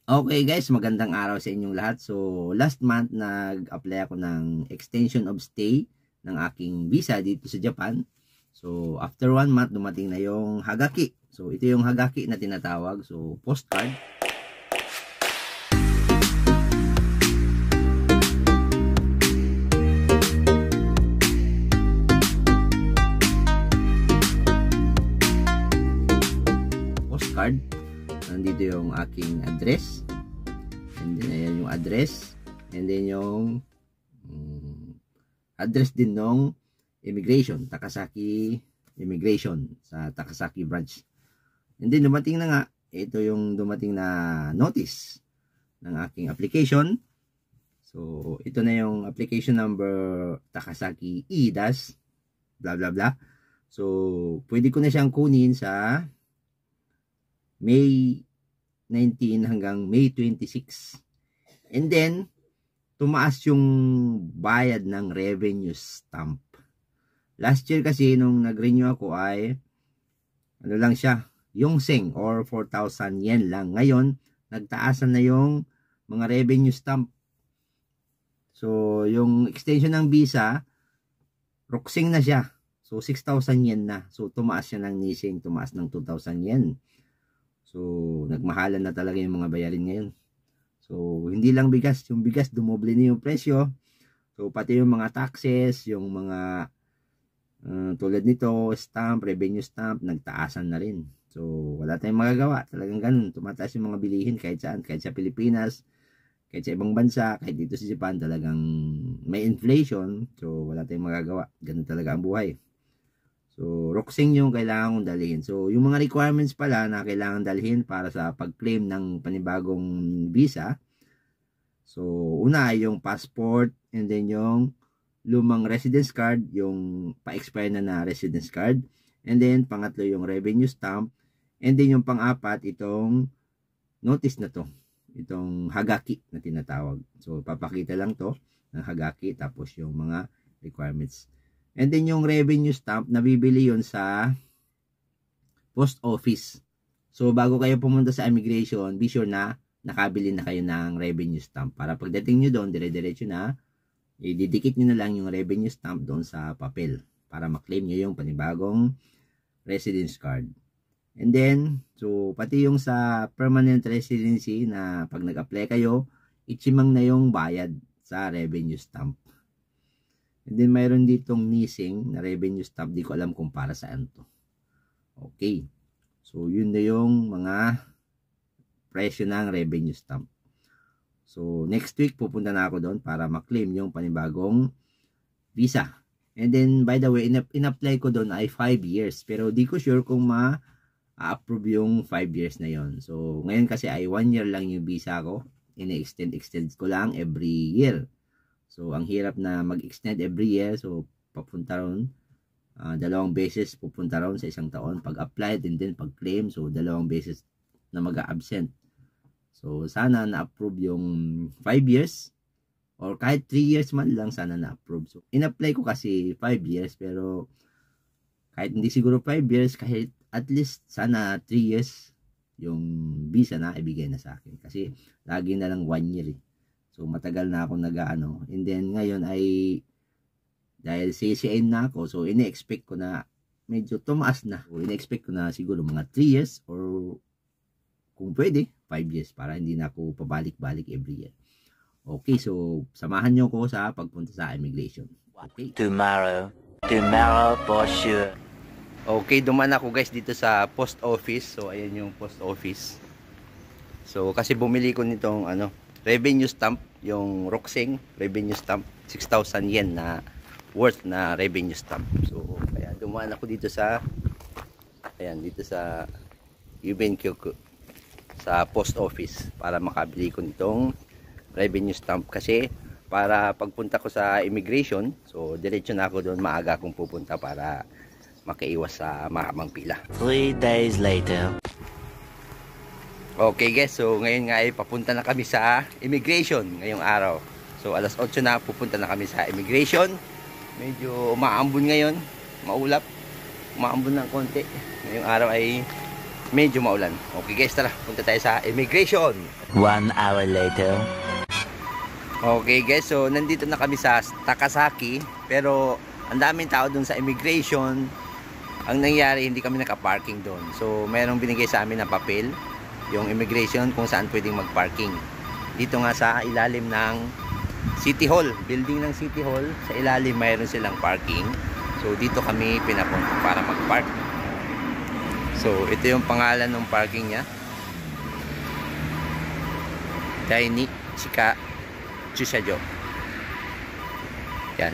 Okay guys, magandang araw sa inyong lahat. So last month nag-apply ako ng extension of stay ng aking visa dito sa Japan. So after 1 month dumating na yung Hagaki. So ito yung Hagaki na tinatawag. So postcard. Postcard. Nandito yung aking address. And then ayan yung address. And then yung address din ng immigration, Takasaki Immigration sa Takasaki branch. And then dumating na nga, ito yung dumating na notice ng aking application. So ito na yung application number Takasaki E-dash blah blah blah. So pwede ko na siyang kunin sa May 19 hanggang May 26. And then, tumaas yung bayad ng revenue stamp. Last year kasi, nung nag-renew ako ay, ano lang siya, yung seng or 4,000 yen lang. Ngayon, nagtaasan na yung mga revenue stamp. So, yung extension ng visa, rokseng na siya. So, 6,000 yen na. So, tumaas siya ng nising, tumaas ng 2,000 yen. So, nagmahalan na talaga yung mga bayarin ngayon. So, hindi lang bigas. Yung bigas, dumoble na yung presyo. So, pati yung mga taxes, yung mga tulad nito, stamp, revenue stamp, nagtaasan na rin. So, wala tayong magagawa. Talagang ganun. Tumataas yung mga bilihin kahit saan. Kahit sa Pilipinas, kahit sa ibang bansa, kahit dito sa Japan, talagang may inflation. So, wala tayong magagawa. Ganun talaga ang buhay. So, rokseng yung kailangan kong dalhin. So, yung mga requirements pala na kailangan dalhin para sa pag-claim ng panibagong visa. So, una ay yung passport and then yung lumang residence card, yung pa-expire na residence card. And then, pangatlo yung revenue stamp. And then, yung pang-apat, itong notice na to. Itong Hagaki na tinatawag. So, papakita lang to ng Hagaki tapos yung mga requirements. And then yung revenue stamp, nabibili yon sa post office. So bago kayo pumunta sa immigration, be sure na nakabili na kayo ng revenue stamp. Para pagdating nyo doon, dire-diretso na, ididikit nyo na lang yung revenue stamp doon sa papel para maklaim nyo yung panibagong residence card. And then, so pati yung sa permanent residency na pag nag-apply kayo, itchimang na yung bayad sa revenue stamp. And then, mayroon ditong missing na revenue stamp. Di ko alam kung para saan to. Okay. So, yun na yung mga presyo ng revenue stamp. So, next week, pupunta na ako doon para maklaim yung panibagong visa. And then, by the way, in-apply ko doon ay 5 years. Pero di ko sure kung ma-approve yung 5 years na yon. So, ngayon kasi ay 1 year lang yung visa ko. Ini-extend ko lang every year. So, ang hirap na mag-extend every year. So, papunta ron, 2 beses pupunta ron sa isang taon. Pag-apply and then pag-claim. So, 2 beses na mag-absent. So, sana na-approve yung 5 years. Or kahit 3 years man lang, sana na-approve. So, in-apply ko kasi 5 years. Pero, kahit hindi siguro 5 years, kahit at least sana 3 years yung visa na ibigay na sa akin. Kasi, lagi na lang 1 year eh. So, matagal na ako nag-ano. And then, ngayon ay, dahil CCN na ako, so, ini-expect ko na medyo tumaas na. So, ini-expect ko na siguro mga 3 years or kung pwede, 5 years para hindi na ako pabalik-balik every year. Okay, so, samahan nyo ko sa pagpunta sa immigration. Okay. Tomorrow for sure. Okay, dumaan ako guys dito sa post office. So, ayan yung post office. So, kasi bumili ko nitong revenue stamp, yung rokseng revenue stamp, 6,000 yen na worth na revenue stamp. So, kaya dumaan ako dito sa dito sa Yubenkyoku sa post office para makabili ko nitong revenue stamp kasi para pagpunta ko sa immigration, so diretso na ako doon, maaga akong pupunta para makaiwas sa mahabang pila. 3 days later. Okay guys, so ngayon nga ay papunta na kami sa immigration ngayong araw. So alas 8 na, pupunta na kami sa immigration. Medyo umaambon ngayon, maulap, umaambon ng konti. Ngayong araw ay medyo maulan. Okay guys, tara, punta tayo sa immigration. 1 hour later. Okay guys, so nandito na kami sa Takasaki, pero ang daming tao dun sa immigration. Ang nangyari, hindi kami naka-parking doon. So mayroong binigay sa amin na papel, yung immigration, kung saan pwedeng mag-parking. Dito nga sa ilalim ng City Hall, building ng City Hall, sa ilalim mayroon silang parking. So dito kami pinapunta para mag-park. So ito yung pangalan ng parking niya, Daini Chika Chushajo. Yan.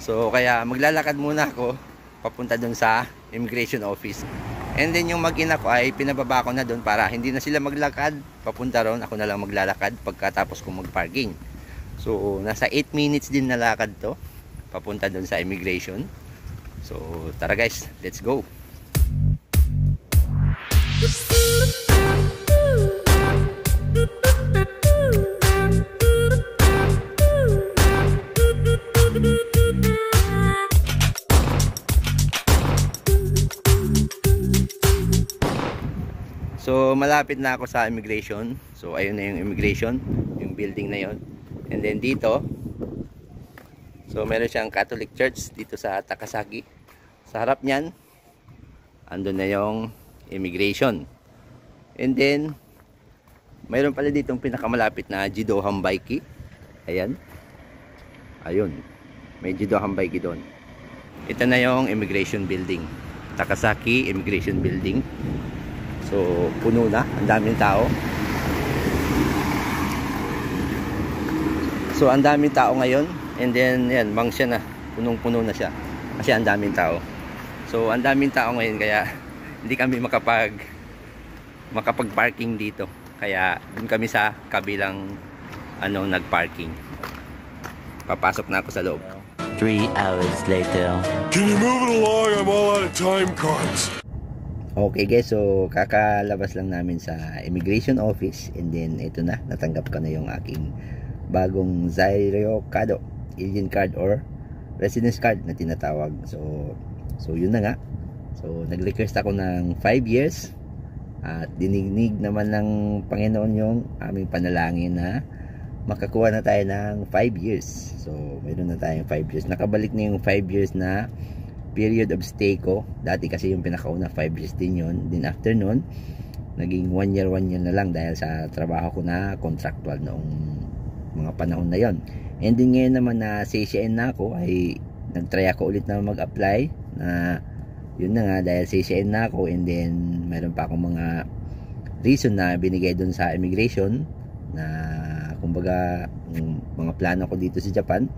So kaya maglalakad muna ako papunta dun sa immigration office. And then yung mag-ina ko ay pinababa ko na dun para hindi na sila maglakad papunta ron, ako na lang maglalakad pagkatapos kong mag-parking. So nasa 8 minutes din na lakad to papunta dun sa immigration. So tara guys, let's go. So malapit na ako sa immigration. So ayun na yung immigration, yung building na yon. And then dito, so meron siyang Catholic Church dito sa Takasaki. Sa harap niyan, andun na yung immigration. And then mayroon pala ditong pinakamalapit na Jido Hambaiki. Ayan. Ayun. May Jido Hambaiki doon. Ito na yung immigration building. Takasaki Immigration Building. So puno na, ang daming tao. So ang daming tao ngayon. And then yan, siya na. Punong-puno na siya. Kasi ang daming tao. So ang daming tao ngayon kaya hindi kami makapag-parking dito. Kaya dun kami sa kabilang nag-parking. Papasok na ako sa loob. 3 hours later. Can you move it along? I'm all out of time cards. Okay guys, so kakalabas lang namin sa immigration office. And then ito na, natanggap ko na yung aking bagong Zairyo Kado alien card or residence card na tinatawag. So yun na nga. So nag-request ako ng 5 years. At dinignig naman ng Panginoon yung aming panalangin na makakuha na tayo ng 5 years. So mayroon na tayong 5 years. Nakabalik na yung 5 years na period of stay ko. Dati kasi yung pinakauna 5 years din yun. Then after nun, naging 1 year na lang dahil sa trabaho ko na contractual noong mga panahon na yon. And then ngayon naman na CCN na ako, ay nagtry ako ulit na mag-apply na yun na nga, dahil CCN na ako. And then mayroon pa akong mga reason na binigay dun sa immigration na kumbaga mga plano ko dito sa Japan.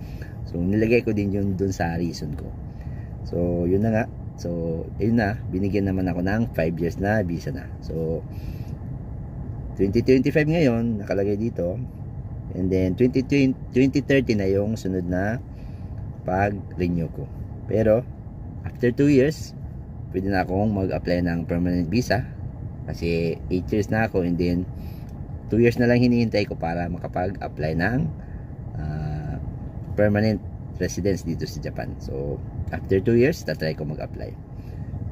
So nilagay ko din yun dun sa reason ko. So yun na nga. So yun na, binigyan naman ako ng 5 years na visa na. So 2025 ngayon nakalagay dito. And then 2030 na yung sunod na pag-renew ko. Pero after 2 years pwede na akong mag-apply ng permanent visa kasi 8 years na ako. And then 2 years na lang hinihintay ko para makapag-apply ng permanent residence dito sa Japan. So after 2 years tatry ko mag-apply.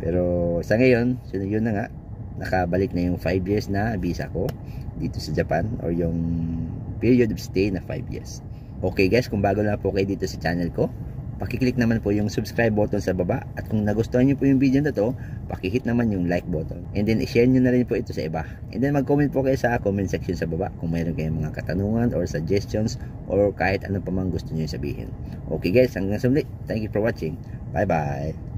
Pero sa ngayon, so yun na nga, nakabalik na yung 5 years na visa ko dito sa Japan, or yung period of stay na 5 years. Okay guys, kung bago na po kayo dito sa channel ko, pakiclick naman po yung subscribe button sa baba. At kung nagustuhan nyo po yung video na to, pakihit naman yung like button. And then i-share nyo na rin po ito sa iba. And then mag-comment po kayo sa comment section sa baba kung mayroon kayong mga katanungan or suggestions or kahit ano pa mang gusto nyo sabihin. Okay guys, hanggang sa muli. Thank you for watching. Bye bye.